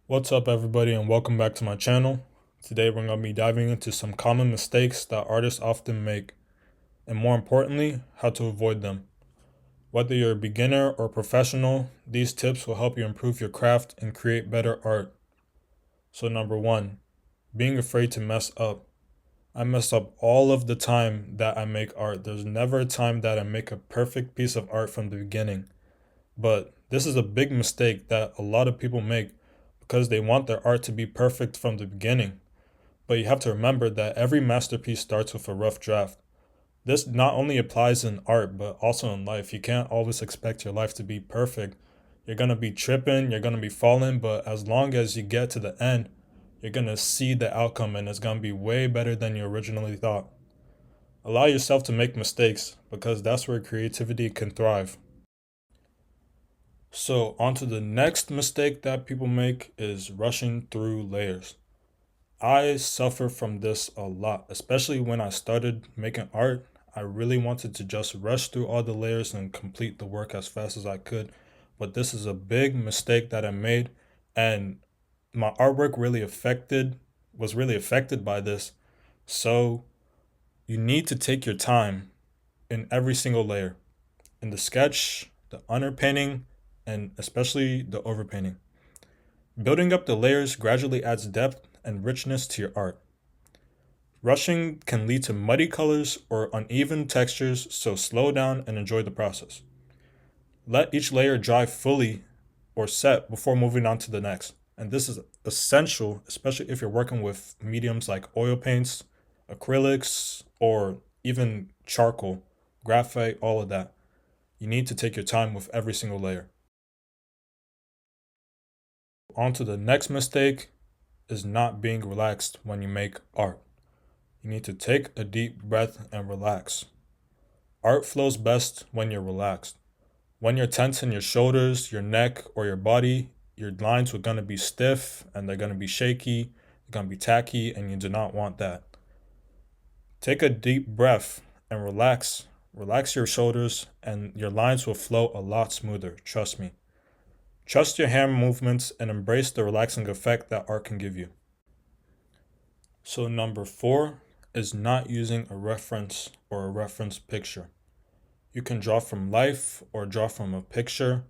What's up, everybody, and welcome back to my channel. Today, we're going to be diving into some common mistakes that artists often make, and more importantly, how to avoid them. Whether you're a beginner or professional, these tips will help you improve your craft and create better art. So, number one, being afraid to mess up. I mess up all of the time that I make art. There's never a time that I make a perfect piece of art from the beginning. But this is a big mistake that a lot of people make because they want their art to be perfect from the beginning. But you have to remember that every masterpiece starts with a rough draft. This not only applies in art, but also in life. You can't always expect your life to be perfect. You're going to be tripping, you're going to be falling, but as long as you get to the end, you're going to see the outcome and it's going to be way better than you originally thought. Allow yourself to make mistakes because that's where creativity can thrive. So, on to the next mistake that people make is rushing through layers. I suffer from this a lot, especially when I started making art. I really wanted to just rush through all the layers and complete the work as fast as I could. But this is a big mistake that I made, and my artwork was really affected by this. So you need to take your time in every single layer, in the sketch, the underpainting, and especially the overpainting. Building up the layers gradually adds depth and richness to your art. Rushing can lead to muddy colors or uneven textures, so slow down and enjoy the process. Let each layer dry fully or set before moving on to the next. And this is essential, especially if you're working with mediums like oil paints, acrylics, or even charcoal, graphite, all of that. You need to take your time with every single layer. On to the next mistake is not being relaxed when you make art. You need to take a deep breath and relax. Art flows best when you're relaxed. When you're tense in your shoulders, your neck, or your body, your lines are going to be stiff and they're going to be shaky, they're going to be tacky, and you do not want that. Take a deep breath and relax. Relax your shoulders, and your lines will flow a lot smoother. Trust me. Trust your hand movements and embrace the relaxing effect that art can give you. So, number four is not using a reference or a reference picture. You can draw from life or draw from a picture.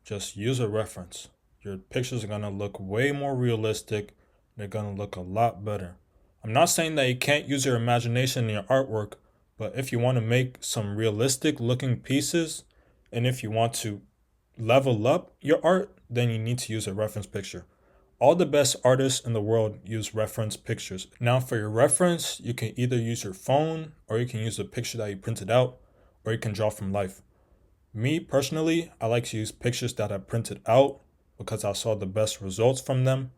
Just use a reference. Your pictures are going to look way more realistic. They're going to look a lot better. I'm not saying that you can't use your imagination in your artwork, but if you want to make some realistic looking pieces and if you want to level up your art, then you need to use a reference picture. All the best artists in the world use reference pictures. Now, for your reference, you can either use your phone or you can use a picture that you printed out or you can draw from life. Me personally, I like to use pictures that I printed out because I saw the best results from them.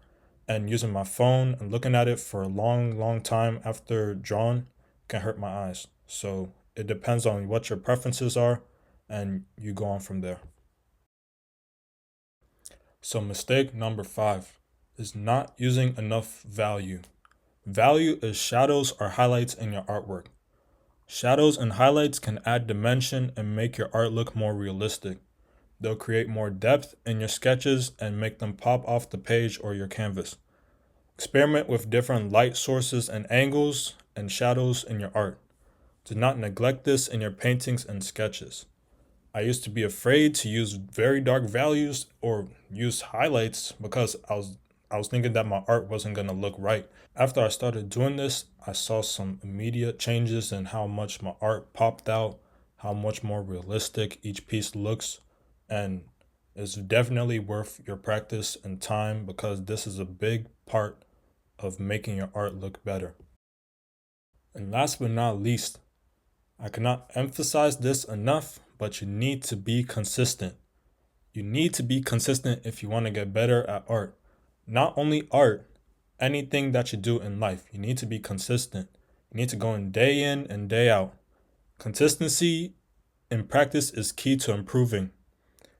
And using my phone and looking at it for a long, long time after drawn can hurt my eyes. So it depends on what your preferences are and you go on from there. So, mistake number five is not using enough value. Value is shadows or highlights in your artwork. Shadows and highlights can add dimension and make your art look more realistic. They'll create more depth in your sketches and make them pop off the page or your canvas. Experiment with different light sources and angles and shadows in your art. Do not neglect this in your paintings and sketches. I used to be afraid to use very dark values or use highlights because I was thinking that my art wasn't going to look right. After I started doing this, I saw some immediate changes in how much my art popped out, how much more realistic each piece looks, and it's definitely worth your practice and time because this is a big part of making your art look better. And last but not least, I cannot emphasize this enough, but you need to be consistent. You need to be consistent if you want to get better at art. Not only art, anything that you do in life, you need to be consistent. You need to go in and day out. Consistency in practice is key to improving.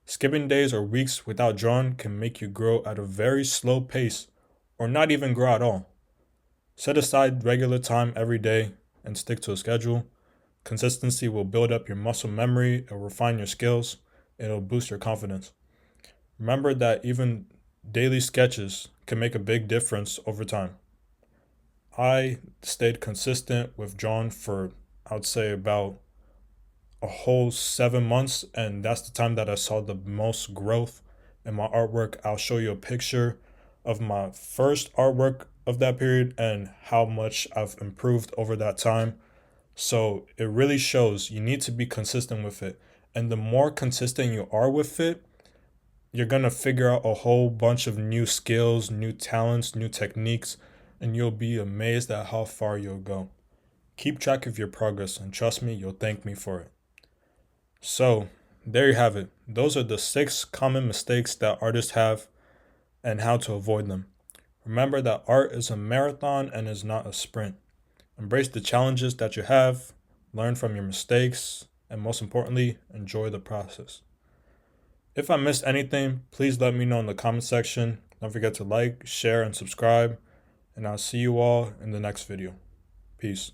Skipping days or weeks without drawing can make you grow at a very slow pace or not even grow at all. Set aside regular time every day and stick to a schedule. Consistency will build up your muscle memory, it will refine your skills, it'll boost your confidence. Remember that even daily sketches can make a big difference over time. I stayed consistent with John for, I would say, about a whole 7 months, and that's the time that I saw the most growth in my artwork. I'll show you a picture of my first artwork of that period and how much I've improved over that time. So it really shows you need to be consistent with it. And the more consistent you are with it, you're going to figure out a whole bunch of new skills, new talents, new techniques, and you'll be amazed at how far you'll go. Keep track of your progress, and trust me, you'll thank me for it. So, there you have it. Those are the 6 common mistakes that artists have and how to avoid them. Remember that art is a marathon and is not a sprint. Embrace the challenges that you have, learn from your mistakes, and most importantly, enjoy the process. If I missed anything, please let me know in the comment section. Don't forget to like, share, and subscribe. And I'll see you all in the next video. Peace.